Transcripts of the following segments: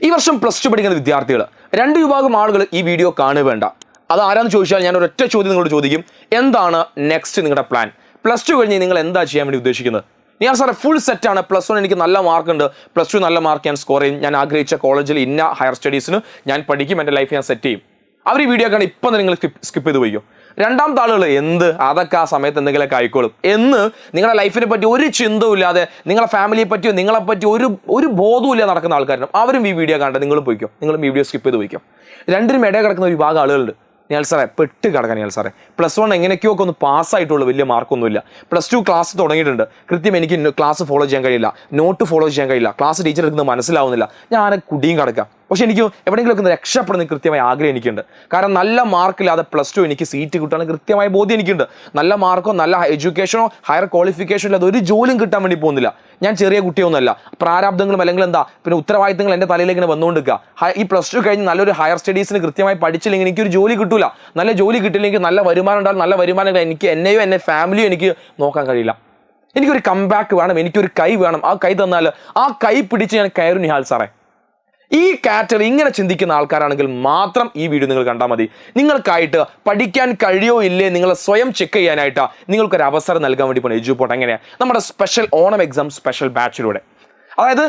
ഈ വർഷം +2 പഠിക്കുന്ന വിദ്യാർത്ഥികൾ, രണ്ട് വിഭാഗം ആളുകൾ ഈ വീഡിയോ കാണുക വേണ്ട. അത് ആരാന്ന് ചോദിച്ചാൽ ഞാൻ ഒരൊറ്റ ചോദ്യം നിങ്ങളോട് ചോദിക്കും. എന്താണ് നെക്സ്റ്റ് നിങ്ങളുടെ പ്ലാൻ? +2 കഴിഞ്ഞ് നിങ്ങൾ എന്താ ചെയ്യാൻ വേണ്ടി ഉദ്ദേശിക്കുന്നത്? ഞാൻ സാറേ ഫുൾ സെറ്റാണ്, +1 എനിക്ക് നല്ല മാർക്കുണ്ട്, +2 നല്ല മാർക്ക് ഞാൻ സ്കോർ ചെയ്യും, ഞാൻ ആഗ്രഹിച്ച കോളേജിൽ ഇന്ന ഹയർ സ്റ്റഡീസിന് ഞാൻ പഠിക്കും, എൻ്റെ ലൈഫ് ഞാൻ സെറ്റ് ചെയ്യും. അവർ ഈ വീഡിയോ കാണാൻ ഇപ്പം നിങ്ങൾ സ്കിപ്പ് ചെയ്ത് പോയിക്കോ. രണ്ടാമത്തെ ആളുകൾ അതൊക്കെ ആ സമയത്ത് എന്തെങ്കിലുമൊക്കെ ആയിക്കോളും എന്ന് നിങ്ങളുടെ ലൈഫിനെ പറ്റി ഒരു ചിന്തവും ഇല്ലാതെ, നിങ്ങളുടെ ഫാമിലിയെ പറ്റിയോ നിങ്ങളെപ്പറ്റി ഒരു ബോധവും ഇല്ലാതെ നടക്കുന്ന ആൾക്കാരും അവരും ഈ വീഡിയോ കണ്ട് നിങ്ങളും പോയിക്കോ, നിങ്ങളും വീഡിയോ സ്കിപ്പ് ചെയ്ത് പോയിക്കോ. രണ്ടിനും ഇടയിൽ കിടക്കുന്ന ഒരു വിഭാഗം ആളുകളുണ്ട്. ഞാൻ സാറേ പെട്ട് കിടക്കാൻ, ഞാൻ സാറേ +1 എങ്ങനെയൊക്കെയോ ഒക്കെ ഒന്ന് പാസ്സായിട്ടുള്ളൂ, വലിയ മാർക്കൊന്നുമില്ല. +2 ക്ലാസ് തുടങ്ങിയിട്ടുണ്ട്, കൃത്യം എനിക്ക് ക്ലാസ് ഫോളോ ചെയ്യാൻ കഴിയില്ല, നോട്ട് ഫോളോ ചെയ്യാൻ കഴിയില്ല, ക്ലാസ് ടീച്ചർ എടുക്കുന്നത് മനസ്സിലാവുന്നില്ല, ഞാൻ കുടിയും കിടക്കാം. പക്ഷെ എനിക്ക് എവിടെയെങ്കിലും ഒക്കെ രക്ഷപ്പെടുന്ന കൃത്യമായ ആഗ്രഹം എനിക്കുണ്ട്. കാരണം നല്ല മാർക്കില്ലാതെ +2 എനിക്ക് സീറ്റ് കിട്ടാൻ കൃത്യമായ ബോധ്യം എനിക്കുണ്ട്. നല്ല മാർക്കോ നല്ല എഡ്യൂക്കേഷനോ ഹയർ ക്വാളിഫിക്കേഷനോ ഇല്ലാതെ ഒരു ജോലിയും കിട്ടാൻ വേണ്ടി പോകുന്നില്ല. ഞാൻ ചെറിയ കുട്ടിയൊന്നുമല്ല. പ്രാരാബ്ദങ്ങളും അല്ലെങ്കിൽ പിന്നെ ഉത്തരവാദിത്തങ്ങൾ എൻ്റെ തലയിലേക്ക് ഇങ്ങനെ വന്നുകൊണ്ടിരിക്കുക. ഈ +2 കഴിഞ്ഞ് നല്ലൊരു ഹയർ സ്റ്റഡീസിന് കൃത്യമായി പഠിച്ചില്ലെങ്കിൽ എനിക്കൊരു ജോലി കിട്ടൂല. നല്ല ജോലി കിട്ടില്ലെങ്കിൽ നല്ല വരുമാനം ഉണ്ടാകും. നല്ല വരുമാനം എനിക്ക് എന്നെയോ എൻ്റെ ഫാമിലിയോ എനിക്ക് നോക്കാൻ കഴിയില്ല. എനിക്കൊരു കംബാക്ക് വേണം, എനിക്കൊരു കൈ വേണം. ആ കൈ തന്നാൽ ആ കൈ പിടിച്ച് ഞാൻ കയറും നിഹാൽ സാറേ. ഈ കാറ്റഗറി ഇങ്ങനെ ചിന്തിക്കുന്ന ആൾക്കാരാണെങ്കിൽ മാത്രം ഈ വീഡിയോ നിങ്ങൾ കണ്ടാൽ മതി. നിങ്ങൾക്കായിട്ട് പഠിക്കാൻ കഴിയോ ഇല്ലേ നിങ്ങൾ സ്വയം ചെക്ക് ചെയ്യാനായിട്ട് നിങ്ങൾക്കൊരു അവസരം നൽകാൻ വേണ്ടി പോകുന്നത് എഡ്യൂപോർട്ട്. എങ്ങനെയാണ്? നമ്മുടെ സ്പെഷ്യൽ ഓണം എക്സാം സ്പെഷ്യൽ ബാച്ചിലൂടെ. അതായത്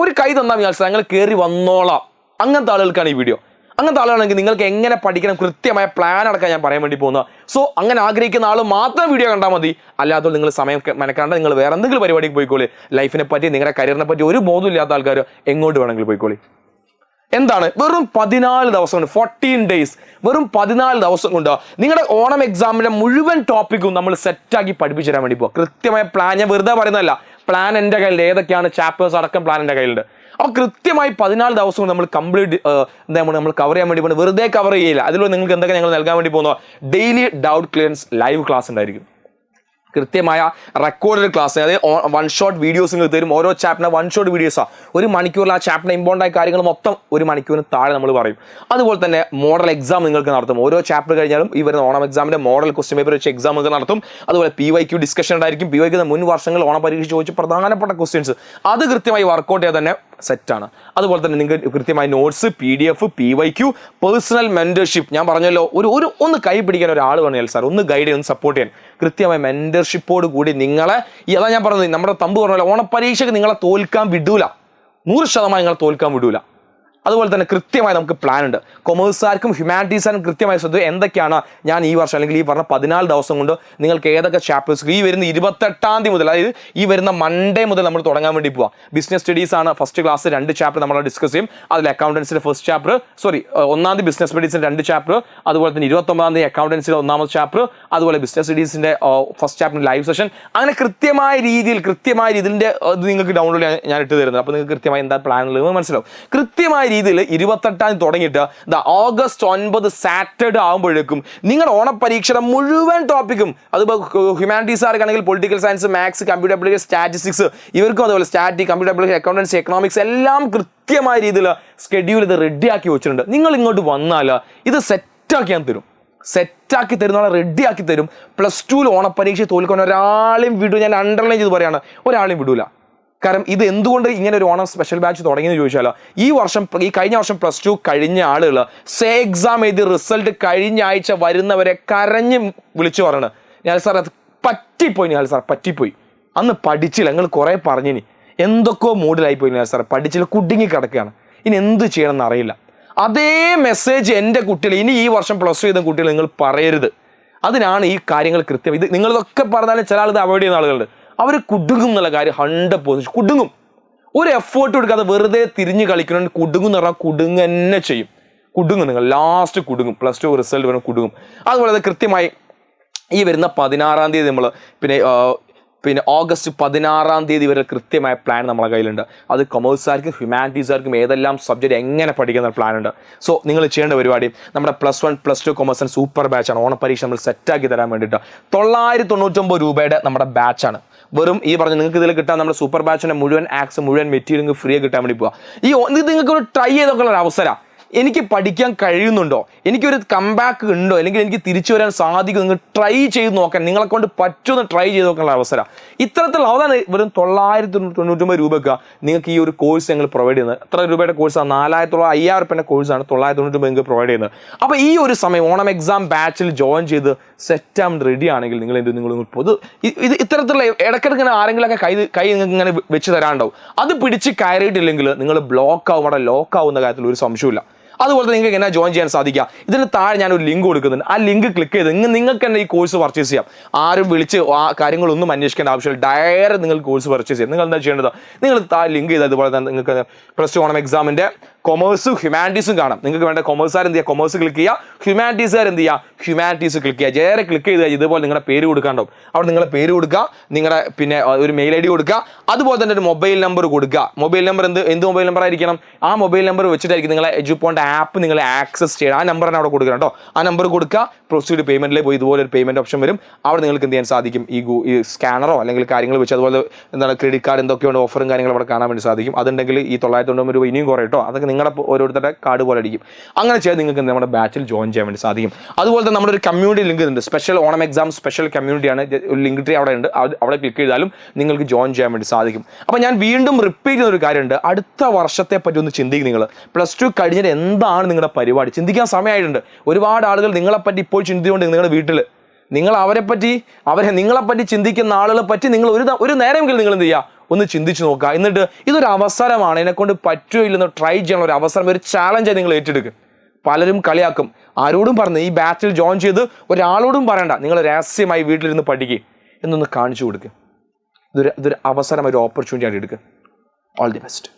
ഒരു കൈ തന്നാൽ മതി, ഞങ്ങൾ കയറി വന്നോളാം. അങ്ങനത്തെ ആളുകൾക്കാണ് ഈ വീഡിയോ. അങ്ങനത്തെ ആളുകളാണെങ്കിൽ നിങ്ങൾക്ക് എങ്ങനെ പഠിക്കണം കൃത്യമായ പ്ലാൻ അടക്കാൻ ഞാൻ പറയാൻ വേണ്ടി പോകുന്നത്. സോ അങ്ങനെ ആഗ്രഹിക്കുന്ന ആൾ മാത്രം വീഡിയോ കണ്ടാൽ മതി. അല്ലാതെ നിങ്ങൾ സമയം മെനക്കാണ്ട് നിങ്ങൾ വേറെ എന്തെങ്കിലും പരിപാടിക്ക് പോയിക്കോളി. ലൈഫിനെ പറ്റി നിങ്ങളുടെ കരിയറിനെ പറ്റി ഒരു ബോധം ഇല്ലാത്ത ആൾക്കാർ എങ്ങോട്ട് വേണമെങ്കിൽ പോയിക്കോളി. എന്താണ് വെറും 14 ദിവസം കൊണ്ട്, 14 ഡേയ്സ്, വെറും 14 ദിവസം കൊണ്ട് നിങ്ങളുടെ ഓണം എക്സാമിന്റെ മുഴുവൻ ടോപ്പിക്കും നമ്മൾ സെറ്റാക്കി പഠിപ്പിച്ചു തരാൻ വേണ്ടി പോകാം. കൃത്യമായ പ്ലാൻ ഞാൻ വെറുതെ പറയുന്നതല്ല. പ്ലാൻ എൻ്റെ കയ്യിലുണ്ട്, ഏതൊക്കെയാണ് ചാപ്റ്റേഴ്സ് അടക്കം പ്ലാൻ എൻ്റെ കയ്യിലുണ്ട്. അപ്പോൾ കൃത്യമായി 14 ദിവസം കൊണ്ട് നമ്മൾ കംപ്ലീറ്റ് നമ്മൾ കവർ ചെയ്യാൻ വേണ്ടി പോകുന്നത്. വെറുതെ കവർ ചെയ്യില്ല. അതിലൂടെ നിങ്ങൾക്ക് എന്തൊക്കെ ഞങ്ങൾ നൽകാൻ വേണ്ടി പോകുന്നത്? Daily doubt clearance live class ഉണ്ടായിരിക്കും. കൃത്യമായ റെക്കോർഡഡ് ക്ലാസ്, അതായത് 1 ഷോട്ട് വീഡിയോസ് നിങ്ങൾക്ക് തരും. ഓരോ ചാപ്റ്ററിന് 1 ഷോട്ട് വീഡിയോസാണ്. ഒരു മണിക്കൂറിൽ ആ ചാപ്റ്ററിന് ഇമ്പോർട്ടൻ്റ് ആയ കാര്യങ്ങൾ മൊത്തം ഒരു മണിക്കൂറിന് താഴെ നമ്മൾ പറയും. അതുപോലെ തന്നെ മോഡൽ എക്സാം നിങ്ങൾക്ക് നടത്തും. ഓരോ ചാപ്റ്റർ കഴിഞ്ഞാലും ഈ വരുന്ന ഓണം എക്സാമിൻ്റെ മോഡൽ ക്വസ്റ്റ്യൻ പേപ്പർ വെച്ച് എക്സാം നിങ്ങൾക്ക് നടത്തും. അതുപോലെ PYQ ഡിസ്കഷൻ ഉണ്ടായിരിക്കും. PYQ മുൻ വർഷങ്ങളിൽ ഓണ പരീക്ഷ ചോദിച്ച പ്രധാനപ്പെട്ട ക്വസ്റ്റ്യൻസ് അത് കൃത്യമായി വർക്കൗട്ട് ചെയ്യാൻ തന്നെ സെറ്റാണ്. അതുപോലെ തന്നെ നിങ്ങൾക്ക് കൃത്യമായി notes, PDF, PYQ, personal mentorship. ഞാൻ പറഞ്ഞല്ലോ, ഒന്ന് കൈ പിടിക്കാൻ ഒരാൾ വേണം സാർ, ഒന്ന് ഗൈഡ് ചെയ്യാൻ, ഒന്ന് സപ്പോർട്ട് ചെയ്യാൻ. കൃത്യമായ മെന്റർഷിപ്പോട് കൂടി നിങ്ങളെ അതാ ഞാൻ പറഞ്ഞത്, നമ്മുടെ തമ്പ് പറഞ്ഞല്ലോ, ഓണപ്പരീക്ഷയ്ക്ക് നിങ്ങളെ തോൽക്കാൻ വിടൂല, 100% നിങ്ങളെ തോൽക്കാൻ വിടൂല. അതുപോലെ തന്നെ കൃത്യമായി നമുക്ക് പ്ലാൻ ഉണ്ട്. കൊമേഴ്സുകാർക്കും ഹ്യൂമാനിറ്റീസുകാർക്കും കൃത്യമായി ശ്രദ്ധിക്കുക എന്തൊക്കെയാണ് ഞാൻ ഈ വർഷം അല്ലെങ്കിൽ ഈ പറഞ്ഞ 14 ദിവസം കൊണ്ട് നിങ്ങൾക്ക് ഏതൊക്കെ ചാപ്റ്റേഴ്സ് ഈ വരുന്ന 28-ാം തീയതി മുതൽ, അതായത് ഈ വരുന്ന മൺഡേ മുതൽ നമ്മൾ തുടങ്ങാൻ വേണ്ടി പോവാം. ബിസിനസ് സ്റ്റഡീസ് ആണ് ഫസ്റ്റ് ക്ലാസ്, 2 ചാപ്റ്റർ നമ്മൾ ഡിസ്കസ് ചെയ്യും. അതിൽ അക്കൗണ്ടൻസിന്റെ ഫസ്റ്റ് ചാപ്റ്റർ, 1-ാം തീയതി ബിസിനസ് സ്റ്റഡീസിന്റെ 2 ചാപ്റ്റർ, അതുപോലെ തന്നെ 29-ാം തീയതി അക്കൗണ്ടൻസിന്റെ 1ാമത്തെ ചാപ്റ്റർ, അതുപോലെ ബിസിനസ് സ്റ്റഡീസിന്റെ ഫസ്റ്റ് ചാപ്റ്റർ ലൈവ് സെഷൻ. അങ്ങനെ കൃത്യമായ രീതിയിൽ ഇതിന്റെ നിങ്ങൾക്ക് ഡൗൺലോഡ് ഞാൻ ഇട്ട് തരുന്നത്. അപ്പോൾ നിങ്ങൾക്ക് കൃത്യമായി എന്താ പ്ലാൻ ഉള്ളത് മനസ്സിലാവും. കൃത്യമായ രീതിയിൽ 28-ാം തീയതി തുടങ്ങിയിട്ട് ഓഗസ്റ്റ് 9 സാറ്റർഡേ ആകുമ്പോഴേക്കും നിങ്ങളുടെ ഓണപരീക്ഷയുടെ മുഴുവൻ ടോപ്പിക്കും, അതിപ്പോൾ ഹ്യൂമാനിറ്റീസുകാർക്കാണെങ്കിൽ political science, maths, computer application, statistics, ഇവർക്കും അതുപോലെ സ്റ്റാറ്റി, കമ്പ്യൂട്ടർ ആപ്ലിക്കേഷൻ, അക്കൗണ്ടൻസി, എക്കണോമിക്സ് എല്ലാം കൃത്യമായ രീതിയിൽ സ്കെഡ്യൂൾ ഇത് റെഡിയാക്കി വെച്ചിട്ടുണ്ട്. നിങ്ങൾ ഇങ്ങോട്ട് വന്നാൽ ഇത് സെറ്റാക്കി ഞാൻ തരും. സെറ്റാക്കി തരുന്ന ആളെ റെഡിയാക്കി തരും. +2 ഓണപരീക്ഷ തോൽക്കാൻ ഒരാളെയും വിടൂ. ഞാൻ അണ്ടർലൈൻ ചെയ്ത് പറയാണ്, ഒരാളെയും വിടൂല. കാരണം ഇത് എന്തുകൊണ്ട് ഇങ്ങനെ ഒരു ഓണം സ്പെഷ്യൽ ബാച്ച് തുടങ്ങിയെന്ന് ചോദിച്ചാലോ, ഈ കഴിഞ്ഞ വർഷം +2 കഴിഞ്ഞ ആളുകൾ എക്സാം എഴുതി റിസൾട്ട് കഴിഞ്ഞ ആഴ്ച വരുന്നവരെ കരഞ്ഞ് വിളിച്ചു പറയണത്, നിഹാൽ സാർ അത് പറ്റിപ്പോയി, നിഹാൽ സാർ പറ്റിപ്പോയി, അന്ന് പഠിച്ചില്ല, നിങ്ങൾ കുറേ പറഞ്ഞിനി, എന്തൊക്കെയോ മൂഡിലായിപ്പോയി നിഹാൽ സാർ, പഠിച്ചില്ല, കുടുങ്ങി കിടക്കുകയാണ്, ഇനി എന്ത് ചെയ്യണമെന്ന് അറിയില്ല. അതേ മെസ്സേജ് എൻ്റെ കുട്ടികൾ, ഇനി ഈ വർഷം +2 ചെയ്ത കുട്ടികൾ നിങ്ങൾ പറയരുത്. അതിനാണ് ഈ കാര്യങ്ങൾ കൃത്യം. ഇത് നിങ്ങളിതൊക്കെ പറഞ്ഞാലും ചില ആൾ ഇത് അവോയ്ഡ് ചെയ്യുന്ന ആളുകളുണ്ട്. അവർ കുടുങ്ങും എന്നുള്ള കാര്യം 100% കുടുങ്ങും. ഒരു എഫേർട്ട് എടുക്കാതെ വെറുതെ തിരിഞ്ഞ് കളിക്കണമെങ്കിൽ കുടുങ്ങും എന്ന് പറഞ്ഞാൽ കുടുങ്ങുക തന്നെ ചെയ്യും. കുടുങ്ങും, നിങ്ങൾ ലാസ്റ്റ് കുടുങ്ങും. +2 റിസൾട്ട് വരുമ്പോൾ കുടുങ്ങും. അതുപോലെ അത് കൃത്യമായി ഈ വരുന്ന 16-ാം തീയതി നമ്മൾ പിന്നെ ഓഗസ്റ്റ് 16-ാം തീയതി വരെ കൃത്യമായ പ്ലാൻ നമ്മളെ കയ്യിലുണ്ട്. അത് കൊമേഴ്സുകാർക്കും ഹ്യൂമാനിറ്റീസുകാർക്കും ഏതെല്ലാം സബ്ജക്റ്റ് എങ്ങനെ പഠിക്കുന്ന പ്ലാൻ ഉണ്ട്. സോ നിങ്ങൾ ചെയ്യേണ്ട പരിപാടി നമ്മുടെ +1 +2 കൊമേഴ്സ് സൂപ്പർ ബാച്ചാണ്. ഓണപ്പരീക്ഷ നമ്മൾ സെറ്റാക്കി തരാൻ വേണ്ടിയിട്ട് 999 രൂപയുടെ നമ്മുടെ ബാച്ചാണ്. വെറും ഈ പറഞ്ഞ നിങ്ങൾക്ക് ഇതിൽ കിട്ടാൻ നമ്മുടെ സൂപ്പർ ബാച്ചിൻ്റെ മുഴുവൻ ആക്സ്, മുഴുവൻ മെറ്റീരിയൽ ഫ്രീ കിട്ടാൻ വേണ്ടി പോവുക. ഇത് നിങ്ങൾക്ക് ഒരു ട്രൈ ചെയ്തൊക്കെയുള്ള ഒരു അവസരമാണ്. എനിക്ക് പഠിക്കാൻ കഴിയുന്നുണ്ടോ, എനിക്കൊരു കംബാക്ക് ഉണ്ടോ, അല്ലെങ്കിൽ എനിക്ക് തിരിച്ചു വരാൻ സാധിക്കും, നിങ്ങൾ ട്രൈ ചെയ്ത് നോക്കാൻ, നിങ്ങളെ കൊണ്ട് പറ്റുമെന്ന് ട്രൈ ചെയ്ത് നോക്കാനുള്ള അവസരം. ഇത്തരത്തിലുള്ള അതാണ് വെറും 999 രൂപയ്ക്ക് നിങ്ങൾക്ക് ഈ ഒരു കോഴ്സ് ഞങ്ങൾ പ്രൊവൈഡ് ചെയ്യുന്നത്. എത്ര രൂപയുടെ കോഴ്സാണ്? 5000 കോഴ്സാണ് 999 നിങ്ങൾക്ക് പ്രൊവൈഡ് ചെയ്യുന്നത്. അപ്പോൾ ഈ ഒരു സമയം ഓണം എക്സാം ബാച്ചിൽ ജോയിൻ ചെയ്ത് സെറ്റ് ആൻഡ് റെഡി ആണെങ്കിൽ നിങ്ങൾ ഇത് ഇത്തരത്തിലുള്ള ഇടയ്ക്കിടയ്ക്ക് ആരെങ്കിലുമൊക്കെ കൈ നിങ്ങൾക്ക് ഇങ്ങനെ വെച്ച് തരാണ്ടാവും. അത് പിടിച്ച് കയറിയിട്ടില്ലെങ്കിൽ നിങ്ങൾ ബ്ലോക്ക് ആവും, അവിടെ ലോക്ക് ആവുന്ന കാര്യത്തിൽ ഒരു സംശയമില്ല. അതുപോലെ നിങ്ങൾക്ക് എങ്ങനെ ജോയിൻ ചെയ്യാൻ സാധിക്കുക? ഇതിന് താഴെ ഞാനൊരു ലിങ്ക് കൊടുക്കുന്നുണ്ട്. ആ ലിങ്ക് ക്ലിക്ക് ചെയ്ത് നിങ്ങൾക്ക് തന്നെ ഈ കോഴ്സ് പർച്ചേസ് ചെയ്യാം. ആരും വിളിച്ച് ആ കാര്യങ്ങളൊന്നും അന്വേഷിക്കേണ്ട ആവശ്യമില്ല. ഡയറക്റ്റ് നിങ്ങൾക്ക് കോഴ്സ് പർച്ചേസ് ചെയ്യാം. നിങ്ങൾ എന്താ ചെയ്യേണ്ടത്? നിങ്ങൾ താഴെ ലിങ്ക് ചെയ്ത് അതുപോലെ തന്നെ നിങ്ങൾക്ക് +2 ഓണം എക്സാമിൻ്റെ കൊമേഴ്സും ഹ്യൂമാനിറ്റീസും കാണാം. നിങ്ങൾക്ക് വേണ്ട കൊമേഴ്സുകാർ എന്ത് ചെയ്യുക? കൊമേഴ്സ് ക്ലിക്ക് ചെയ്യുക. ഹ്യൂമാനിറ്റീസുകാർ എന്ത് ചെയ്യുക? ഹ്യൂമാനിറ്റീസ് ക്ലിക്ക് ചെയ്യുക. ജേറെ ക്ലിക്ക് ചെയ്ത് ഇതുപോലെ നിങ്ങളുടെ പേര് കൊടുക്കാണ്ടാവും. അവിടെ നിങ്ങളുടെ പേര് കൊടുക്കുക, നിങ്ങളുടെ പിന്നെ ഒരു മെയിൽ ID കൊടുക്കുക, അതുപോലെ തന്നെ ഒരു മൊബൈൽ നമ്പർ കൊടുക്കുക. മൊബൈൽ നമ്പർ എന്ത് മൊബൈൽ നമ്പർ ആയിരിക്കണം? ആ മൊബൈൽ നമ്പർ വെച്ചിട്ടായിരിക്കും നിങ്ങളെ എഡ്യൂപോയിന്റ് ആപ്പ് നിങ്ങൾ ആക്സസ് ചെയ്യണം. ആ നമ്പർ തന്നെ അവിടെ കൊടുക്കണം കേട്ടോ. ആ നമ്പർ കൊടുക്കുക. പ്രൊസീഡ് പേയ്മെന്റിലേക്ക് പോയി ഇതുപോലെ ഒരു പേയ്മെന്റ് ഓപ്ഷൻ വരും. അവിടെ നിങ്ങൾക്ക് എന്ത് ചെയ്യാൻ സാധിക്കും? ഈ സ്കാനറോ അല്ലെങ്കിൽ കാര്യങ്ങൾ വെച്ച് അതുപോലെ എന്താണ് ക്രെഡിറ്റ് കാർഡ് എന്തൊക്കെയുണ്ട് ഓഫറും കാര്യങ്ങളും അവിടെ കാണാൻ വേണ്ടി സാധിക്കും. അതുണ്ടെങ്കിൽ ഈ 999 രൂപ ഇനിയും കുറേ കേട്ടോ. അതൊക്കെ നിങ്ങളുടെ ഓരോരുത്തരുടെ കാർഡ് പോലെ അടിക്കും. അങ്ങനെ ചെയ്ത് നിങ്ങൾക്ക് നമ്മുടെ ബാച്ചിൽ ജോയിൻ ചെയ്യാൻ വേണ്ടി സാധിക്കും. അതുപോലെ തന്നെ നമ്മുടെ ഒരു കമ്മ്യൂണിറ്റി ലിങ്ക് ഉണ്ട്. സ്പെഷ്യൽ ഓണം എക്സാം സ്പെഷ്യൽ കമ്മ്യൂണിറ്റിയാണ്. ഒരു ലിങ്ക് ട്രീ അവിടെ ഉണ്ട്. അവിടെ ക്ലിക്ക് ചെയ്താലും നിങ്ങൾക്ക് ജോയിൻ ചെയ്യാൻ വേണ്ടി സാധിക്കും. അപ്പോൾ ഞാൻ വീണ്ടും റിപ്പീറ്റ് ചെയ്യുന്ന ഒരു കാര്യമുണ്ട്. അടുത്ത വർഷത്തെ പറ്റി ഒന്ന് ചിന്തിക്കും. നിങ്ങൾ +2 കഴിഞ്ഞിട്ട് എന്താണ് നിങ്ങളുടെ പരിപാടി? ചിന്തിക്കാൻ സമയമായിട്ടുണ്ട്. ഒരുപാട് ആളുകൾ നിങ്ങളെപ്പറ്റി ഇപ്പോൾ ചിന്തിച്ചുകൊണ്ട് നിങ്ങളുടെ വീട്ടിൽ നിങ്ങളെപ്പറ്റി ചിന്തിക്കുന്ന ആളുകളെ പറ്റി നിങ്ങൾ ഒരു നേരമെങ്കിലും നിങ്ങൾ എന്ത് ചെയ്യുക? ഒന്ന് ചിന്തിച്ച് നോക്കുക. എന്നിട്ട് ഇതൊരു അവസരമാണ്, എന്നെക്കൊണ്ട് പറ്റുമോ ഇല്ലെന്ന് ട്രൈ ചെയ്യാനുള്ള ഒരു അവസരം, ഒരു ചാലഞ്ചായി നിങ്ങൾ ഏറ്റെടുക്കുക. പലരും കളിയാക്കും. ആരോടും പറഞ്ഞ് ഈ ബാച്ചിൽ ജോയിൻ ചെയ്ത് ഒരാളോടും പറയണ്ട. നിങ്ങൾ രഹസ്യമായി വീട്ടിലിരുന്ന് പഠിക്കുക എന്നൊന്ന് കാണിച്ചു കൊടുക്കുക. ഇതൊരു അവസരം, ഒരു ഓപ്പർച്യൂണിറ്റി ആയിട്ട് എടുക്കുക. All the best.